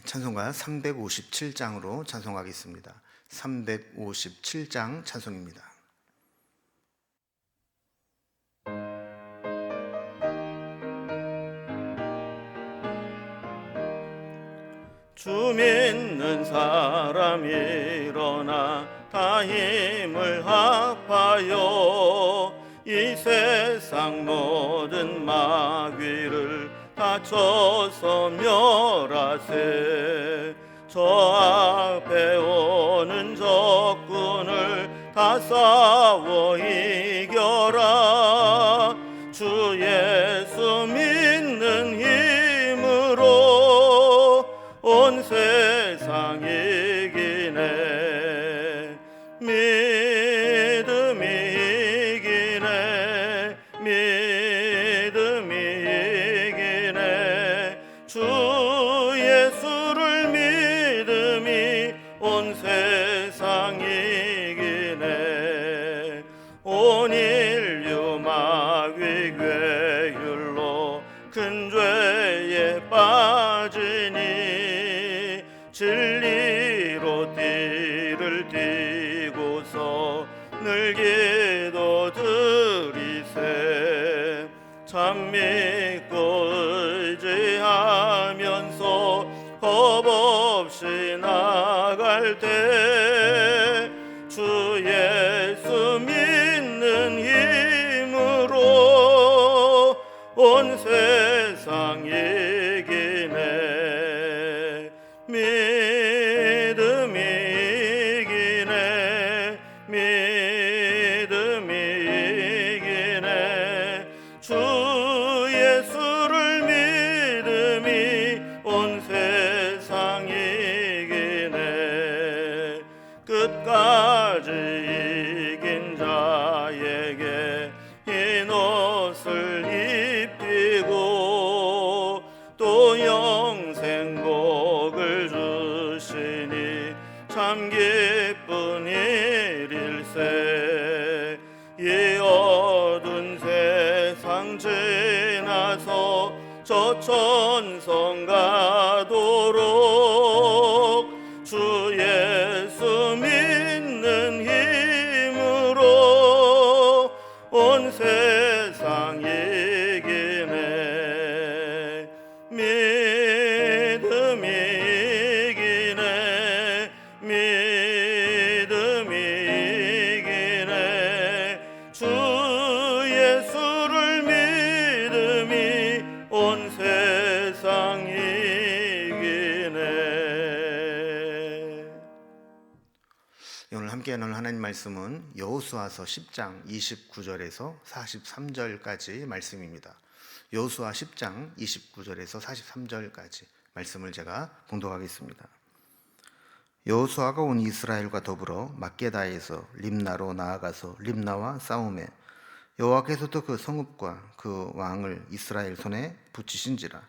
찬송가 357장으로 찬송하겠습니다. 357장 찬송입니다. 주 믿는 사람 일어나 다 힘을 합하여 이 세상 모든 마귀를 다 쳐서 멸하세. 저 앞에 오는 적군을 다 싸워 이겨라. 주 예수 믿는 힘으로 온 세상 이기네. 믿음이 이기네. 믿음이 이기네. 주 예수를 믿음이 온 세상 이기네. 온 인류 마귀 괴율로 큰 죄에 빠지니 진리로 띠를 띠고서 늘 기도 드리세. 참 믿고 의지하면서 겁 없이 나갈 때 주 예수 믿는 힘으로 온 세상 이기네. 믿음이 이기네. 믿음이 이기네. 주 예수를 믿음이 온 세상 이기네. 끝까지 이긴 자에게 흰 옷을 입히고 또 영생복을 주시니 참 기쁜 일일세. 이 어두운 세상 지나서 저 천성 가도록 주 예수 믿는 힘으로 온 세상 이기네. 믿음이 이기네. 믿음이 이기네. 주 예수를 믿음이 온 세상 이기네. 오늘 함께 나눌 하나님 말씀은 여호수아서 10장 29절에서 43절까지 말씀입니다. 여호수아 10장 29절에서 43절까지 말씀을 제가 봉독하겠습니다. 여호수아가 온 이스라엘과 더불어 막게다에서 림나로 나아가서 림나와 싸우매 여호와께서도 그 성읍과 그 왕을 이스라엘 손에 붙이신지라.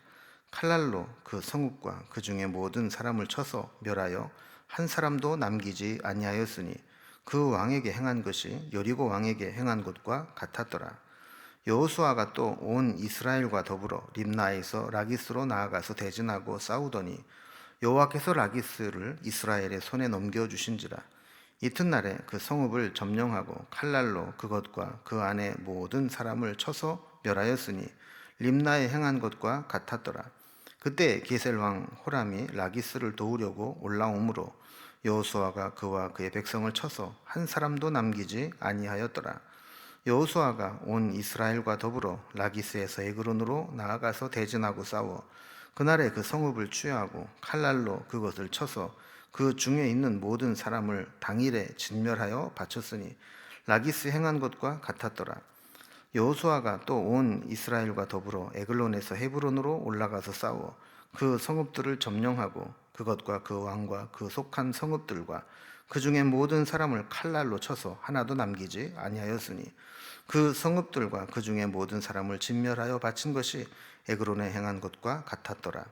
칼날로 그 성읍과 그 중에 모든 사람을 쳐서 멸하여 한 사람도 남기지 아니하였으니 그 왕에게 행한 것이 여리고 왕에게 행한 것과 같았더라. 여호수아가 또 온 이스라엘과 더불어 림나에서 라기스로 나아가서 대진하고 싸우더니 여호와께서 라기스를 이스라엘의 손에 넘겨주신지라. 이튿날에 그 성읍을 점령하고 칼날로 그것과 그 안에 모든 사람을 쳐서 멸하였으니 림나에 행한 것과 같았더라. 그때 게셀 왕 호람이 라기스를 도우려고 올라오므로 여호수아가 그와 그의 백성을 쳐서 한 사람도 남기지 아니하였더라. 여호수아가 온 이스라엘과 더불어 라기스에서 에그론으로 나아가서 대진하고 싸워 그날에 그 성읍을 취하고 칼날로 그것을 쳐서 그 중에 있는 모든 사람을 당일에 진멸하여 바쳤으니 라기스 행한 것과 같았더라. 여호수아가 또 온 이스라엘과 더불어 에글론에서 헤브론으로 올라가서 싸워 그 성읍들을 점령하고 그것과 그 왕과 그 속한 성읍들과 그 중에 모든 사람을 칼날로 쳐서 하나도 남기지 아니하였으니 그 성읍들과 그 중에 모든 사람을 진멸하여 바친 것이 에그론에 행한 것과 같았더라.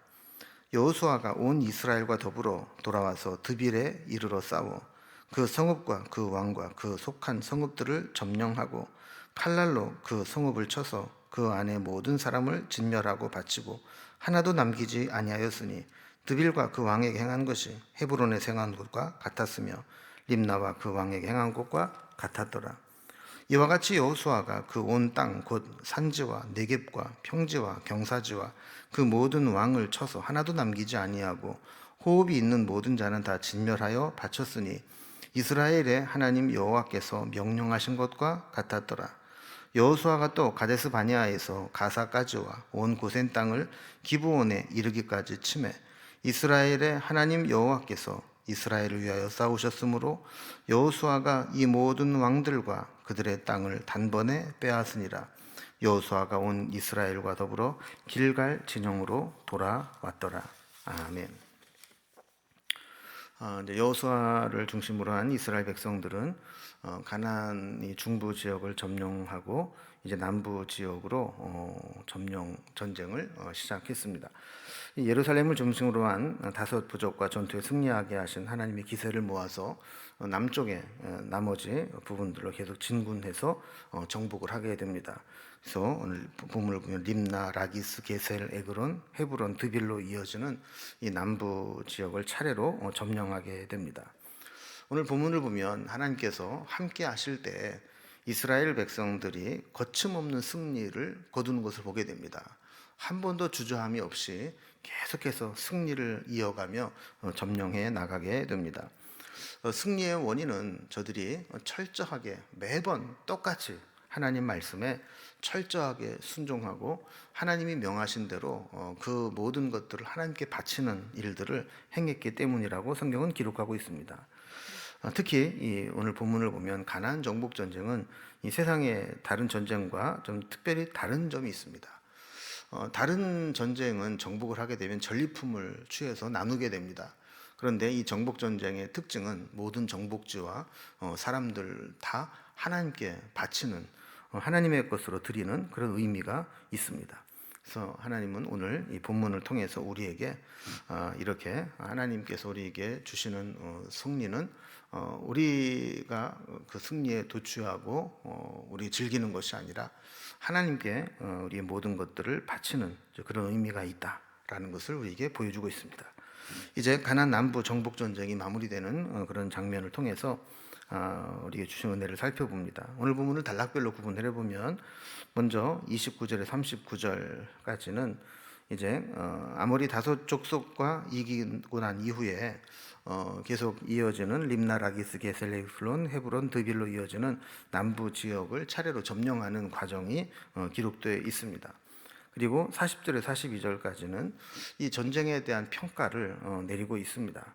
여호수아가 온 이스라엘과 더불어 돌아와서 드빌에 이르러 싸워 그 성읍과 그 왕과 그 속한 성읍들을 점령하고 칼날로 그 성읍을 쳐서 그 안에 모든 사람을 진멸하고 바치고 하나도 남기지 아니하였으니 드빌과 그 왕에게 행한 것이 헤브론에서 행한 것과 같았으며 림나와 그 왕에게 행한 것과 같았더라. 이와 같이 여호수아가 그 온 땅 곧 산지와 네겝과 평지와 경사지와 그 모든 왕을 쳐서 하나도 남기지 아니하고 호흡이 있는 모든 자는 다 진멸하여 바쳤으니 이스라엘의 하나님 여호와께서 명령하신 것과 같았더라. 여호수아가 또 가데스 바네아에서 가사까지와 온 고센 땅을 기브온에 이르기까지 치매 이스라엘의 하나님 여호와께서 이스라엘을 위하여 싸우셨으므로 여호수아가 이 모든 왕들과 그들의 땅을 단번에 빼앗으니라. 여호수아가 온 이스라엘과 더불어 길갈 진영으로 돌아왔더라. 아멘. 이제 여호수아를 중심으로 한 이스라엘 백성들은 가나안이 중부 지역을 점령하고 이제 남부 지역으로 점령 전쟁을 시작했습니다. 예루살렘을 중심으로 한 다섯 부족과 전투에 승리하게 하신 하나님의 기세를 모아서 남쪽의 나머지 부분들로 계속 진군해서 정복을 하게 됩니다. 그래서 오늘 본문을 보면 림나, 라기스, 게셀, 에그론, 헤브론, 드빌로 이어지는 이 남부 지역을 차례로 점령하게 됩니다. 오늘 본문을 보면 하나님께서 함께 하실 때 이스라엘 백성들이 거침없는 승리를 거두는 것을 보게 됩니다. 한 번도 주저함이 없이 계속해서 승리를 이어가며 점령해 나가게 됩니다. 승리의 원인은 저들이 철저하게 매번 똑같이 하나님 말씀에 철저하게 순종하고 하나님이 명하신 대로 그 모든 것들을 하나님께 바치는 일들을 행했기 때문이라고 성경은 기록하고 있습니다. 특히 오늘 본문을 보면 가나안 정복 전쟁은 이 세상의 다른 전쟁과 좀 특별히 다른 점이 있습니다. 다른 전쟁은 정복을 하게 되면 전리품을 취해서 나누게 됩니다. 그런데 이 정복 전쟁의 특징은 모든 정복지와 사람들 다 하나님께 바치는 하나님의 것으로 드리는 그런 의미가 있습니다. 그래서 하나님은 오늘 이 본문을 통해서 우리에게 이렇게 하나님께서 우리에게 주시는 승리는 우리가 그 승리에 도취하고 우리 즐기는 것이 아니라 하나님께 우리의 모든 것들을 바치는 그런 의미가 있다라는 것을 우리에게 보여주고 있습니다. 이제 가나안 남부 정복 전쟁이 마무리되는 그런 장면을 통해서 우리에게 주신 은혜를 살펴봅니다. 오늘 본문을 단락별로 구분해 보면 먼저 29절에 39절까지는 이제 아모리 다섯 족속과 이기고 난 이후에 계속 이어지는 림나, 라기스, 게셀, 에글론, 헤브론, 드빌로 이어지는 남부 지역을 차례로 점령하는 과정이 기록되어 있습니다. 그리고 40절에 42절까지는 이 전쟁에 대한 평가를 내리고 있습니다.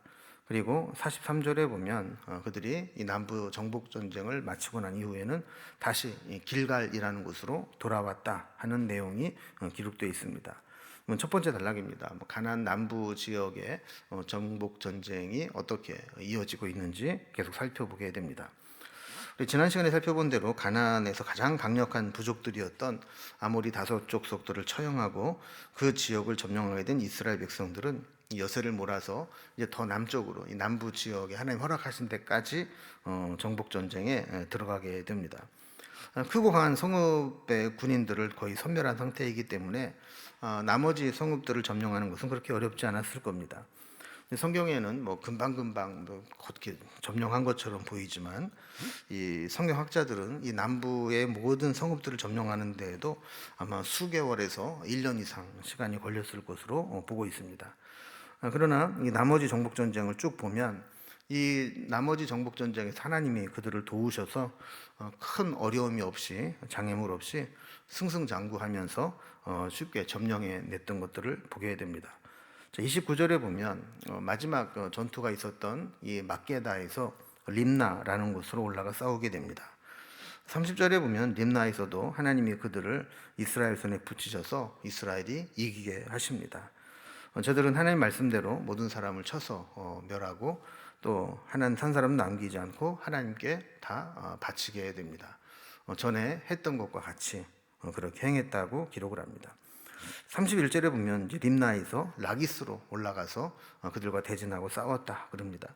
그리고 43절에 보면 그들이 이 남부 정복 전쟁을 마치고 난 이후에는 다시 길갈이라는 곳으로 돌아왔다 하는 내용이 기록되어 있습니다. 첫 번째 단락입니다. 가나안 남부 지역의 정복 전쟁이 어떻게 이어지고 있는지 계속 살펴보게 됩니다. 지난 시간에 살펴본 대로 가나안에서 가장 강력한 부족들이었던 아모리 다섯 족속들을 처형하고 그 지역을 점령하게 된 이스라엘 백성들은 여세를 몰아서 이제 더 남쪽으로 이 남부 지역에 하나님 허락하신 데까지 정복 전쟁에 들어가게 됩니다. 크고 강한 성읍의 군인들을 거의 섬멸한 상태이기 때문에 나머지 성읍들을 점령하는 것은 그렇게 어렵지 않았을 겁니다. 성경에는 금방금방 어떻게 점령한 것처럼 보이지만 이 성경학자들은 이 남부의 모든 성읍들을 점령하는 데에도 아마 수개월에서 1년 이상 시간이 걸렸을 것으로 보고 있습니다. 그러나 이 나머지 정복 전쟁을 쭉 보면 이 나머지 정복 전쟁에서 하나님이 그들을 도우셔서 큰 어려움이 없이 장애물 없이 승승장구하면서 쉽게 점령해 냈던 것들을 보게 됩니다. 29절에 보면 마지막 전투가 있었던 이 막게다에서 림나라는 곳으로 올라가 싸우게 됩니다. 30절에 보면 림나에서도 하나님이 그들을 이스라엘 손에 붙이셔서 이스라엘이 이기게 하십니다. 저들은 하나님 말씀대로 모든 사람을 쳐서 멸하고 또 한 사람 남기지 않고 하나님께 다 바치게 됩니다. 전에 했던 것과 같이 그렇게 행했다고 기록을 합니다. 31절에 보면 이제 림나에서 라기스로 올라가서 그들과 대진하고 싸웠다 그럽니다.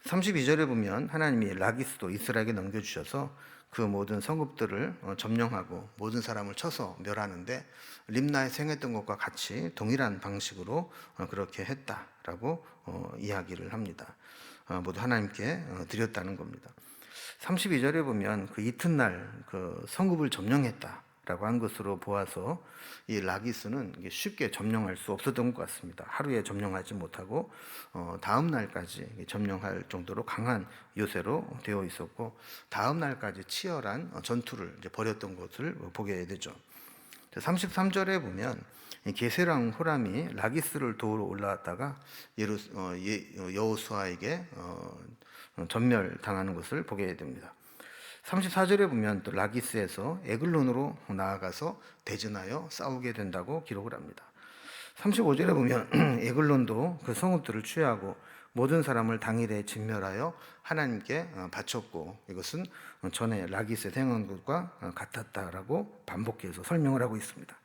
32절에 보면 하나님이 라기스도 이스라엘에게 넘겨주셔서 그 모든 성읍들을 점령하고 모든 사람을 쳐서 멸하는데 림나에 행했던 것과 같이 동일한 방식으로 그렇게 했다라고 이야기를 합니다. 모두 하나님께 드렸다는 겁니다. 32절에 보면 그 이튿날 그 성읍을 점령했다라고 한 것으로 보아서 이 라기스는 이게 쉽게 점령할 수 없었던 것 같습니다. 하루에 점령하지 못하고 다음 날까지 점령할 정도로 강한 요새로 되어 있었고 다음 날까지 치열한 전투를 이제 벌였던 것을 보게 되죠. 33절에 보면 게세랑 호람이 라기스를 도우러 올라왔다가 여호수아에게 전멸당하는 것을 보게 됩니다. 34절에 보면 또 라기스에서 에글론으로 나아가서 대전하여 싸우게 된다고 기록을 합니다. 35절에 보면 에글론도 그 성읍들을 취하고 모든 사람을 당일에 진멸하여 하나님께 바쳤고 이것은 전에 라기스에 행한 것과 같았다라고 반복해서 설명을 하고 있습니다.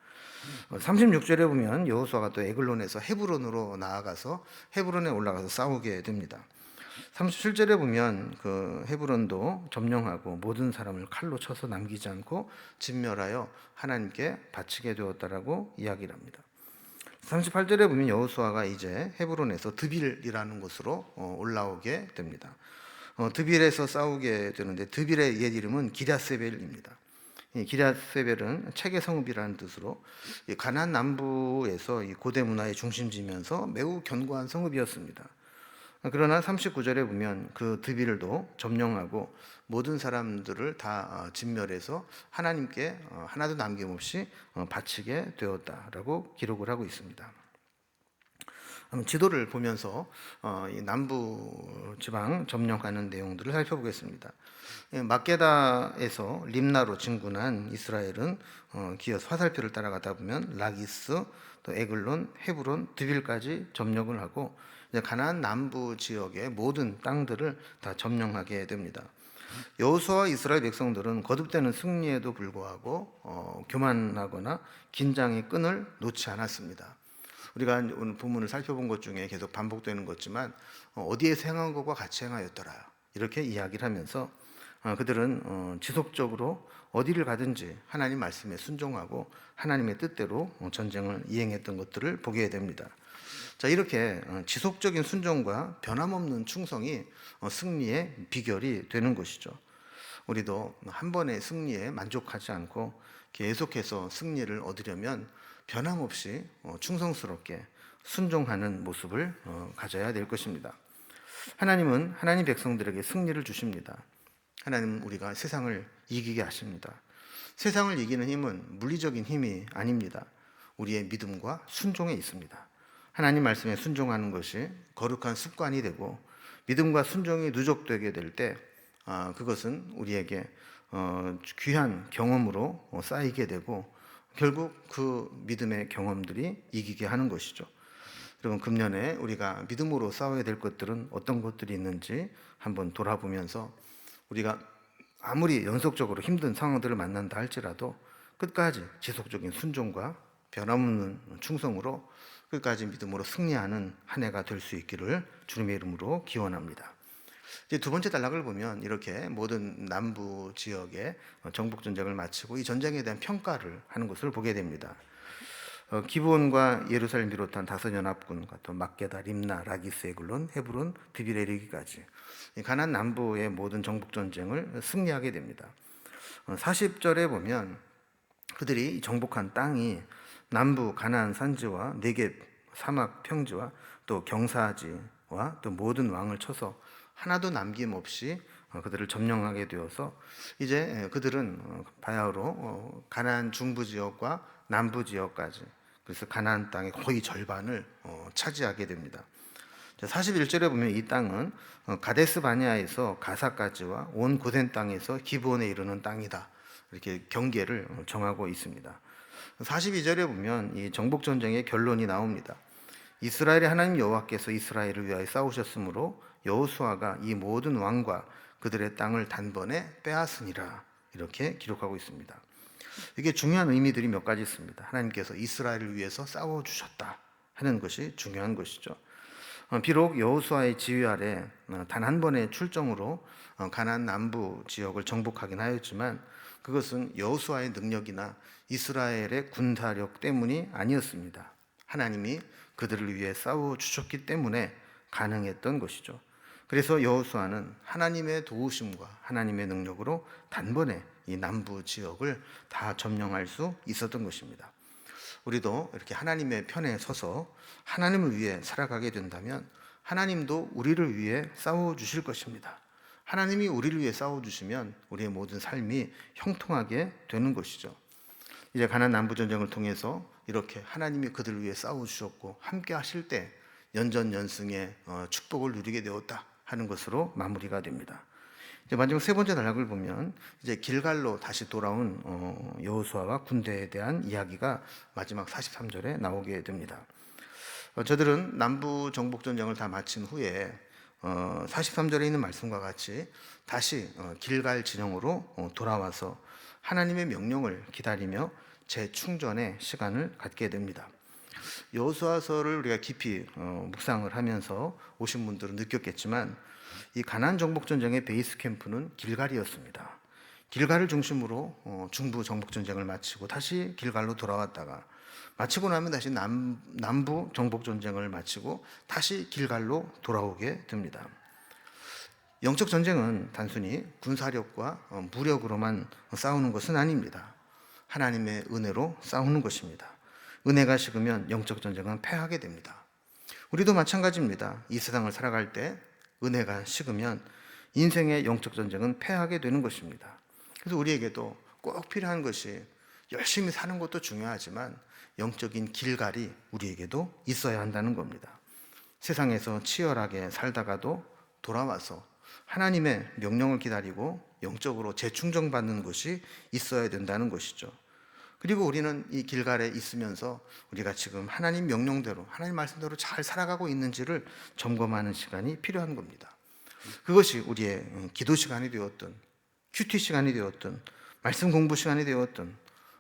36절에 보면 여호수아가 또 에글론에서 헤브론으로 나아가서 헤브론에 올라가서 싸우게 됩니다. 37절에 보면 그 헤브론도 점령하고 모든 사람을 칼로 쳐서 남기지 않고 진멸하여 하나님께 바치게 되었다라고 이야기를 합니다. 38절에 보면 여호수아가 이제 헤브론에서 드빌이라는 곳으로 올라오게 됩니다. 드빌에서 싸우게 되는데 드빌의 옛 이름은 기랴세벨입니다. 기랴세벨은 책의 성읍이라는 뜻으로 가나안 남부에서 고대 문화의 중심지면서 매우 견고한 성읍이었습니다. 그러나 39절에 보면 그 드빌도 점령하고 모든 사람들을 다 진멸해서 하나님께 하나도 남김없이 바치게 되었다라고 기록을 하고 있습니다. 지도를 보면서 이 남부 지방 점령하는 내용들을 살펴보겠습니다. 막게다에서 림나로 진군한 이스라엘은 기어서 화살표를 따라가다 보면 라기스, 또 에글론, 헤브론, 드빌까지 점령을 하고 가나안 남부 지역의 모든 땅들을 다 점령하게 됩니다. 여호수아와 이스라엘 백성들은 거듭되는 승리에도 불구하고 교만하거나 긴장의 끈을 놓지 않았습니다. 우리가 오늘 본문을 살펴본 것 중에 계속 반복되는 것지만 어디에서 행한 것과 같이 행하였더라 이렇게 이야기를 하면서 그들은 지속적으로 어디를 가든지 하나님 말씀에 순종하고 하나님의 뜻대로 전쟁을 이행했던 것들을 보게 됩니다. 자, 이렇게 지속적인 순종과 변함없는 충성이 승리의 비결이 되는 것이죠. 우리도 한 번의 승리에 만족하지 않고 계속해서 승리를 얻으려면 변함없이 충성스럽게 순종하는 모습을 가져야 될 것입니다. 하나님은 하나님 백성들에게 승리를 주십니다. 하나님은 우리가 세상을 이기게 하십니다. 세상을 이기는 힘은 물리적인 힘이 아닙니다. 우리의 믿음과 순종에 있습니다. 하나님 말씀에 순종하는 것이 거룩한 습관이 되고 믿음과 순종이 누적되게 될 때 그것은 우리에게 귀한 경험으로 쌓이게 되고 결국 그 믿음의 경험들이 이기게 하는 것이죠. 여러분, 금년에 우리가 믿음으로 싸워야 될 것들은 어떤 것들이 있는지 한번 돌아보면서 우리가 아무리 연속적으로 힘든 상황들을 만난다 할지라도 끝까지 지속적인 순종과 변함없는 충성으로 끝까지 믿음으로 승리하는 한 해가 될 수 있기를 주님의 이름으로 기원합니다. 이제 두 번째 단락을 보면 이렇게 모든 남부 지역의 정복 전쟁을 마치고 이 전쟁에 대한 평가를 하는 것을 보게 됩니다. 기브온과 예루살렘 비롯한 다섯 연합군과 또 막게다, 림나, 라기스, 에글론, 헤브론, 드빌에 이르기까지 가나안 남부의 모든 정복 전쟁을 승리하게 됩니다. 40절에 보면 그들이 정복한 땅이 남부 가나안 산지와 네겝 사막 평지와 또 경사지와 또 모든 왕을 쳐서 하나도 남김없이 그들을 점령하게 되어서 이제 그들은 바야흐로 가나안 중부 지역과 남부 지역까지, 그래서 가나안 땅의 거의 절반을 차지하게 됩니다. 41절에 보면 이 땅은 가데스 바네아에서 가사까지와 온 고센 땅에서 기브온에 이르는 땅이다, 이렇게 경계를 정하고 있습니다. 42절에 보면 이 정복 전쟁의 결론이 나옵니다. 이스라엘의 하나님 여호와께서 이스라엘을 위하여 싸우셨으므로 여호수아가 이 모든 왕과 그들의 땅을 단번에 빼앗으니라, 이렇게 기록하고 있습니다. 이게 중요한 의미들이 몇 가지 있습니다. 하나님께서 이스라엘을 위해서 싸워주셨다 하는 것이 중요한 것이죠. 비록 여호수아의 지휘 아래 단 한 번의 출정으로 가나안 남부 지역을 정복하긴 하였지만 그것은 여호수아의 능력이나 이스라엘의 군사력 때문이 아니었습니다. 하나님이 그들을 위해 싸워 주셨기 때문에 가능했던 것이죠. 그래서 여호수아는 하나님의 도우심과 하나님의 능력으로 단번에 이 남부 지역을 다 점령할 수 있었던 것입니다. 우리도 이렇게 하나님의 편에 서서 하나님을 위해 살아가게 된다면 하나님도 우리를 위해 싸워 주실 것입니다. 하나님이 우리를 위해 싸워 주시면 우리의 모든 삶이 형통하게 되는 것이죠. 이제 가나안 남부 전쟁을 통해서 이렇게 하나님이 그들을 위해 싸워 주셨고 함께 하실 때 연전연승의 축복을 누리게 되었다 하는 것으로 마무리가 됩니다. 이제 마지막 세 번째 단락을 보면 이제 길갈로 다시 돌아온 여호수아와 군대에 대한 이야기가 마지막 43절에 나오게 됩니다. 저들은 남부 정복 전쟁을 다 마친 후에 43절에 있는 말씀과 같이 다시 길갈 진영으로 돌아와서 하나님의 명령을 기다리며 재충전의 시간을 갖게 됩니다. 여호수아서를 우리가 깊이 묵상을 하면서 오신 분들은 느꼈겠지만 이 가나안 정복 전쟁의 베이스 캠프는 길갈이었습니다. 길갈을 중심으로 중부 정복 전쟁을 마치고 다시 길갈로 돌아왔다가 마치고 나면 다시 남부 정복 전쟁을 마치고 다시 길갈로 돌아오게 됩니다. 영적 전쟁은 단순히 군사력과 무력으로만 싸우는 것은 아닙니다. 하나님의 은혜로 싸우는 것입니다. 은혜가 식으면 영적 전쟁은 패하게 됩니다. 우리도 마찬가지입니다. 이 세상을 살아갈 때 은혜가 식으면 인생의 영적 전쟁은 패하게 되는 것입니다. 그래서 우리에게도 꼭 필요한 것이 열심히 사는 것도 중요하지만 영적인 길갈이 우리에게도 있어야 한다는 겁니다. 세상에서 치열하게 살다가도 돌아와서 하나님의 명령을 기다리고 영적으로 재충전받는 것이 있어야 된다는 것이죠. 그리고 우리는 이 길갈에 있으면서 우리가 지금 하나님 명령대로 하나님 말씀대로 잘 살아가고 있는지를 점검하는 시간이 필요한 겁니다. 그것이 우리의 기도 시간이 되었든 큐티 시간이 되었든 말씀 공부 시간이 되었든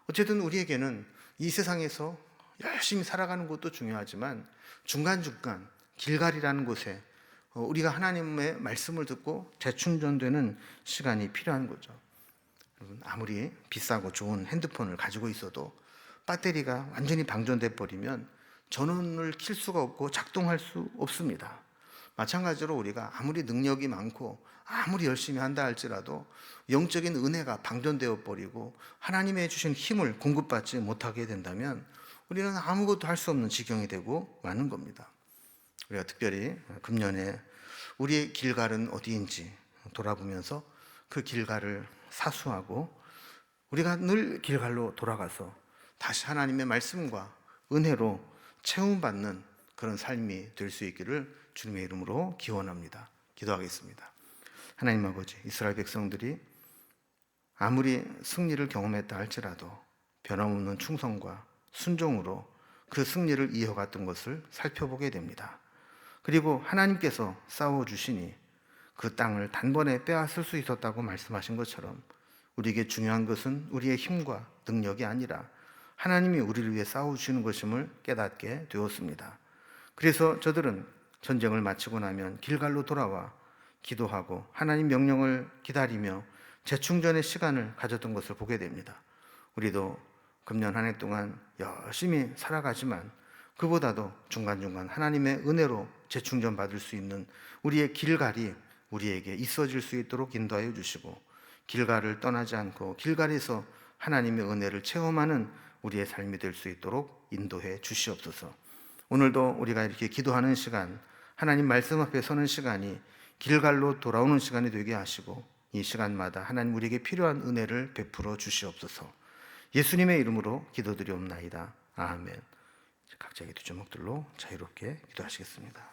어쨌든 우리에게는 이 세상에서 열심히 살아가는 것도 중요하지만 중간중간 길갈이라는 곳에 우리가 하나님의 말씀을 듣고 재충전되는 시간이 필요한 거죠. 아무리 비싸고 좋은 핸드폰을 가지고 있어도 배터리가 완전히 방전돼 버리면 전원을 킬 수가 없고 작동할 수 없습니다. 마찬가지로 우리가 아무리 능력이 많고 아무리 열심히 한다 할지라도 영적인 은혜가 방전되어 버리고 하나님의 주신 힘을 공급받지 못하게 된다면 우리는 아무것도 할 수 없는 지경이 되고 마는 겁니다. 우리가 특별히 금년에 우리의 길갈은 어디인지 돌아보면서 그 길갈을 사수하고 우리가 늘 길갈로 돌아가서 다시 하나님의 말씀과 은혜로 채움받는 그런 삶이 될 수 있기를 주님의 이름으로 기원합니다. 기도하겠습니다. 하나님 아버지, 이스라엘 백성들이 아무리 승리를 경험했다 할지라도 변함없는 충성과 순종으로 그 승리를 이어갔던 것을 살펴보게 됩니다. 그리고 하나님께서 싸워주시니 그 땅을 단번에 빼앗을 수 있었다고 말씀하신 것처럼 우리에게 중요한 것은 우리의 힘과 능력이 아니라 하나님이 우리를 위해 싸워주시는 것임을 깨닫게 되었습니다. 그래서 저들은 전쟁을 마치고 나면 길갈로 돌아와 기도하고 하나님 명령을 기다리며 재충전의 시간을 가졌던 것을 보게 됩니다. 우리도 금년 한 해 동안 열심히 살아가지만 그보다도 중간중간 하나님의 은혜로 재충전 받을 수 있는 우리의 길갈이 우리에게 있어질 수 있도록 인도하여 주시고 길갈을 떠나지 않고 길갈에서 하나님의 은혜를 체험하는 우리의 삶이 될 수 있도록 인도해 주시옵소서. 오늘도 우리가 이렇게 기도하는 시간, 하나님 말씀 앞에 서는 시간이 길갈로 돌아오는 시간이 되게 하시고 이 시간마다 하나님 우리에게 필요한 은혜를 베풀어 주시옵소서. 예수님의 이름으로 기도드리옵나이다. 아멘. 각자의 두 주먹들로 자유롭게 기도하시겠습니다.